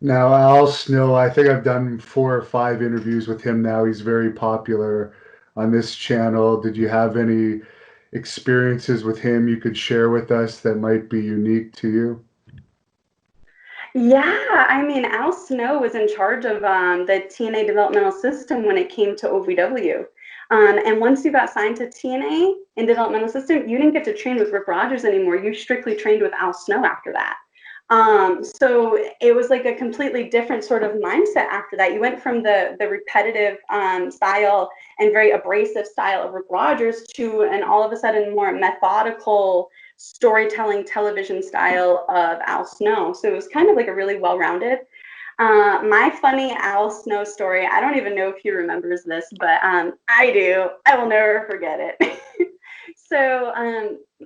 Now, Al Snow, I think I've done 4 or 5 interviews with him now. He's very popular on this channel. Did you have any experiences with him you could share with us that might be unique to you? Yeah, I mean, Al Snow was in charge of the TNA developmental system when it came to OVW. And once you got signed to TNA in developmental system, you didn't get to train with Rick Rogers anymore. You strictly trained with Al Snow after that. So it was like a completely different sort of mindset after that. You went from the repetitive style and very abrasive style of Rick Rogers to an all of a sudden more methodical storytelling television style of Al Snow. So it was kind of like a really well-rounded. My funny Al Snow story, I don't even know if he remembers this, but I do. I will never forget it. So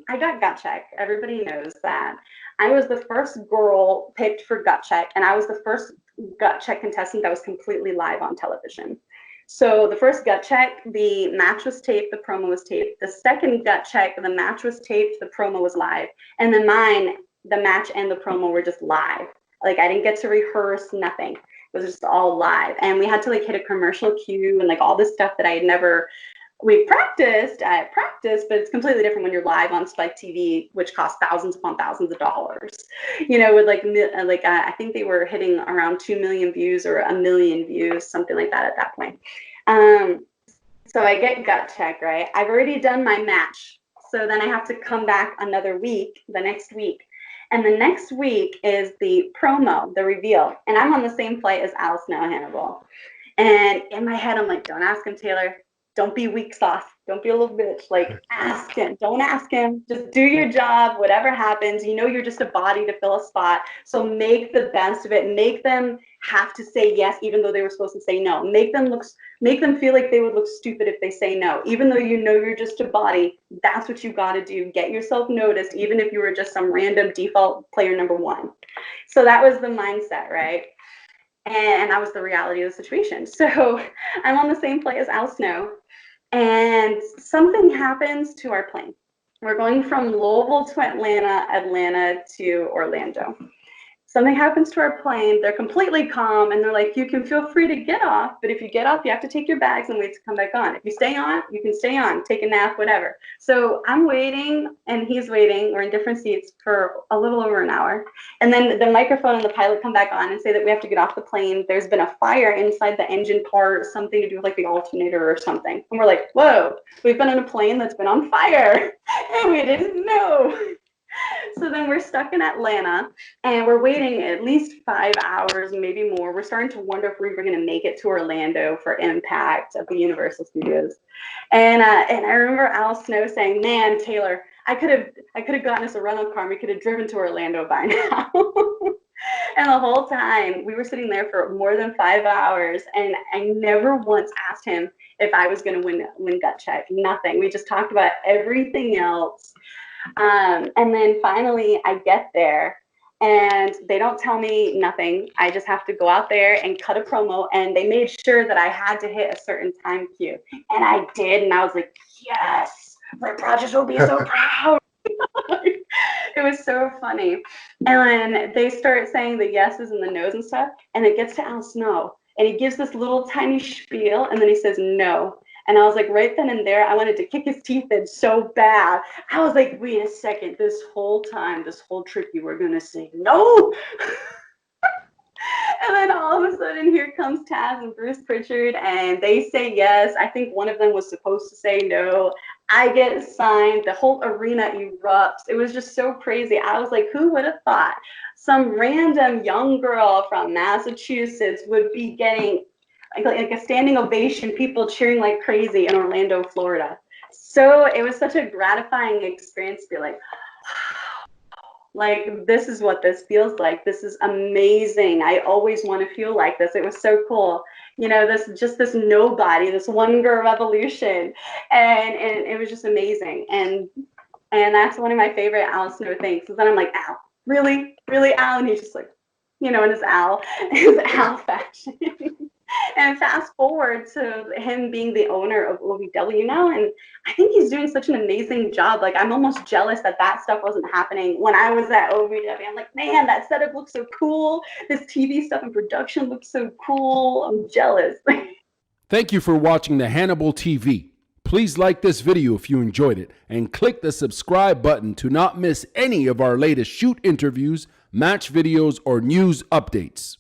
I got gut check. Everybody knows that. I was the first girl picked for gut check, and I was the first gut check contestant that was completely live on television. So the first gut check, the match was taped, the promo was taped. The second gut check, the match was taped, the promo was live. And then mine, the match and the promo were just live. Like I didn't get to rehearse, nothing. It was just all live. And we had to like hit a commercial cue and like all this stuff that I had never we practiced at practice, but it's completely different when you're live on Spike TV, which costs thousands upon thousands of dollars. You know, with I think they were hitting around 2 million views or 1 million views, something like that at that point. Um, so I get gut check, right? I've already done my match, so then I have to come back another week, the next week. And the next week is the promo, the reveal. And I'm on the same flight as Al Snow Hannibal. And in my head, I'm like, don't ask him, Taylor. Don't be weak sauce. Don't be a little bitch. Like, ask him. Don't ask him. Just do your job. Whatever happens, you know you're just a body to fill a spot. So make the best of it. Make them have to say yes, even though they were supposed to say no. Make them feel like they would look stupid if they say no. Even though you know you're just a body, that's what you got to do. Get yourself noticed, even if you were just some random default player number one. So that was the mindset, right? And that was the reality of the situation. So I'm on the same flight as Al Snow, and something happens to our plane. We're going from Louisville to Atlanta, Atlanta to Orlando. Something happens to our plane. They're completely calm, and they're like, you can feel free to get off, but if you get off, you have to take your bags and wait to come back on. If you stay on, you can stay on, take a nap, whatever. So I'm waiting, and he's waiting. We're in different seats for a little over an hour. And then the microphone and the pilot come back on and say that we have to get off the plane. There's been a fire inside the engine part, something to do with like the alternator or something. And we're like, whoa, we've been on a plane that's been on fire, and we didn't know. So then we're stuck in Atlanta and we're waiting at least 5 hours, maybe more. We're starting to wonder if we were going to make it to Orlando for Impact at the Universal Studios. And I remember Al Snow saying, "Man, Taylor, I could have gotten us a rental car and we could have driven to Orlando by now." And the whole time we were sitting there for more than 5 hours, and I never once asked him if I was going to win gut check. Nothing. We just talked about everything else. And then finally, I get there and they don't tell me nothing. I just have to go out there and cut a promo. And they made sure that I had to hit a certain time cue. And I did. And I was like, yes, Rick Rogers will be so proud. It was so funny. And then they start saying the yeses and the nos and stuff. And it gets to Al Snow. And he gives this little tiny spiel. And then he says no. And I was like, right then and there, I wanted to kick his teeth in so bad. I was like, wait a second, this whole time, this whole trip, you were going to say no. And then all of a sudden, here comes Taz and Bruce Pritchard, and they say yes. I think one of them was supposed to say no. I get signed. The whole arena erupts. It was just so crazy. I was like, who would have thought some random young girl from Massachusetts would be getting like a standing ovation, people cheering like crazy in Orlando, Florida. So it was such a gratifying experience to be like this is what this feels like. This is amazing. I always want to feel like this. It was so cool. You know, this nobody, this one girl revolution. And it was just amazing. And that's one of my favorite Al Snow things. Because then I'm like, Al, really? Really, Al? And he's just like, you know, in his Al fashion. And fast forward to him being the owner of OVW now, and I think he's doing such an amazing job. Like, I'm almost jealous that that stuff wasn't happening when I was at OVW. I'm like, man, that setup looks so cool. This TV stuff and production looks so cool. I'm jealous. Thank you for watching the Hannibal TV. Please like this video if you enjoyed it and click the subscribe button to not miss any of our latest shoot interviews, match videos, or news updates.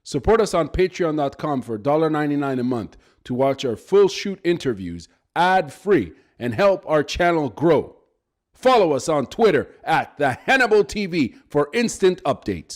Support us on patreon.com for $1.99 a month to watch our full shoot interviews ad-free and help our channel grow. Follow us on Twitter at the Hannibal TV for instant updates.